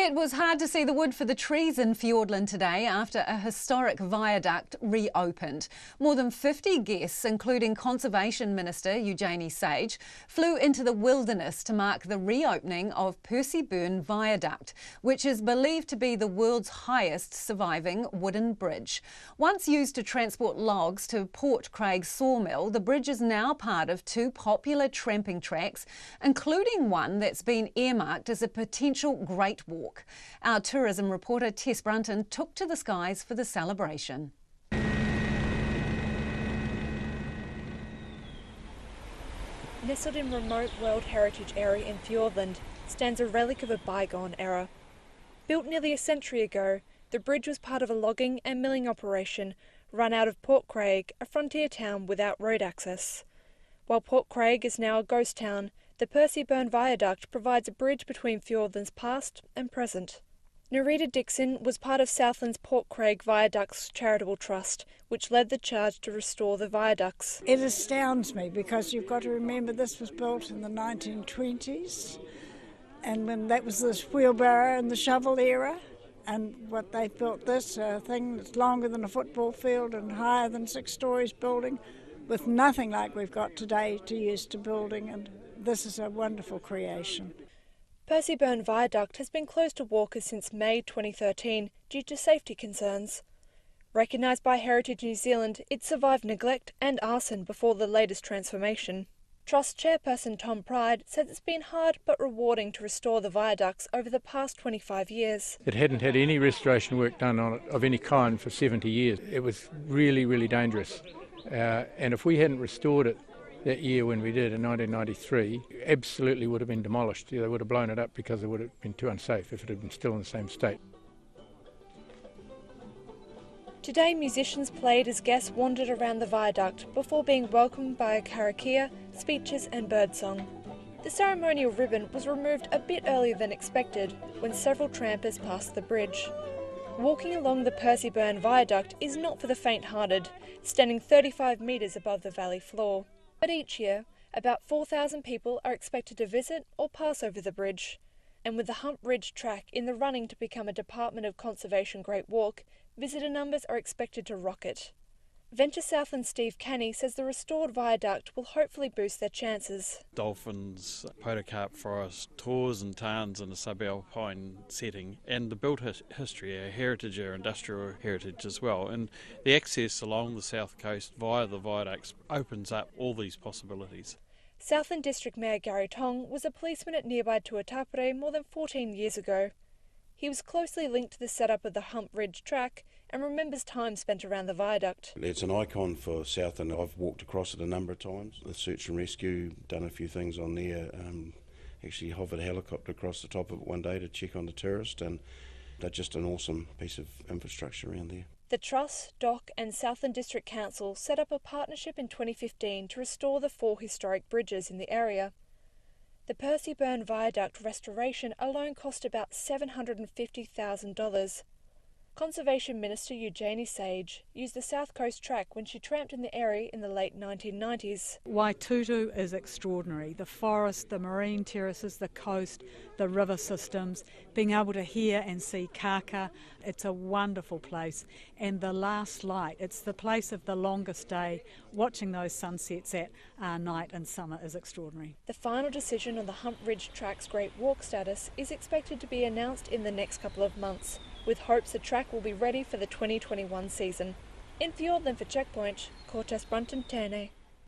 It was hard to see the wood for the trees in Fiordland today after a historic viaduct reopened. More than 50 guests, including Conservation Minister Eugenie Sage, flew into the wilderness to mark the reopening of Percy Burn Viaduct, which is believed to be the world's highest surviving wooden bridge. Once used to transport logs to Port Craig sawmill, the bridge is now part of two popular tramping tracks, including one that's been earmarked as a potential Great Walk. Our tourism reporter Tess Brunton took to the skies for the celebration. Nestled in remote World Heritage area in Fiordland stands a relic of a bygone era. Built nearly a century ago, the bridge was part of a logging and milling operation run out of Port Craig, a frontier town without road access. While Port Craig is now a ghost town, the Percy Burn Viaduct provides a bridge between Fiordland's past and present. Nerita Dixon was part of Southland's Port Craig Viaducts Charitable Trust, which led the charge to restore the viaducts. It astounds me because you've got to remember this was built in the 1920s, and when that was the wheelbarrow and the shovel era, and what they built this thing that's longer than a football field and higher than 6 stories building, with nothing like we've got today to use to building, and this is a wonderful creation. Percy Burn Viaduct has been closed to walkers since May 2013 due to safety concerns. Recognised by Heritage New Zealand, it survived neglect and arson before the latest transformation. Trust chairperson Tom Pride says it's been hard but rewarding to restore the viaducts over the past 25 years. It hadn't had any restoration work done on it of any kind for 70 years. It was really, really dangerous. And if we hadn't restored it that year when we did in 1993, absolutely would have been demolished. They would have blown it up because it would have been too unsafe if it had been still in the same state. Today, musicians played as guests wandered around the viaduct before being welcomed by a karakia, speeches and birdsong. The ceremonial ribbon was removed a bit earlier than expected when several trampers passed the bridge. Walking along the Percy Burn Viaduct is not for the faint-hearted, standing 35 metres above the valley floor. But each year, about 4,000 people are expected to visit or pass over the bridge. And with the Hump Ridge track in the running to become a Department of Conservation Great Walk, visitor numbers are expected to rocket. Venture Southland Steve Canny says the restored viaduct will hopefully boost their chances. Dolphins, podocarp forest, tours and tarns in a subalpine setting, and the built history, our heritage, our industrial heritage as well. And the access along the south coast via the viaducts opens up all these possibilities. Southland District Mayor Gary Tong was a policeman at nearby Tuatapere more than 14 years ago. He was closely linked to the setup of the Hump Ridge track and remembers time spent around the viaduct. It's an icon for Southland. I've walked across it a number of times. The search and rescue, done a few things on there. Actually hovered a helicopter across the top of it one day to check on the tourist, and they're just an awesome piece of infrastructure around there. The Trust, DOC and Southland District Council set up a partnership in 2015 to restore the 4 historic bridges in the area. The Percy Burn Viaduct restoration alone cost about $750,000. Conservation Minister Eugenie Sage used the South Coast track when she tramped in the area in the late 1990s. Waitutu is extraordinary. The forest, the marine terraces, the coast, the river systems, being able to hear and see kaka, it's a wonderful place. And the last light, it's the place of the longest day. Watching those sunsets at night in summer is extraordinary. The final decision on the Hump Ridge track's Great Walk status is expected to be announced in the next couple of months, with hopes the track will be ready for the 2021 season. In Fiordland for Checkpoint, Tess Brunton, Tēnei.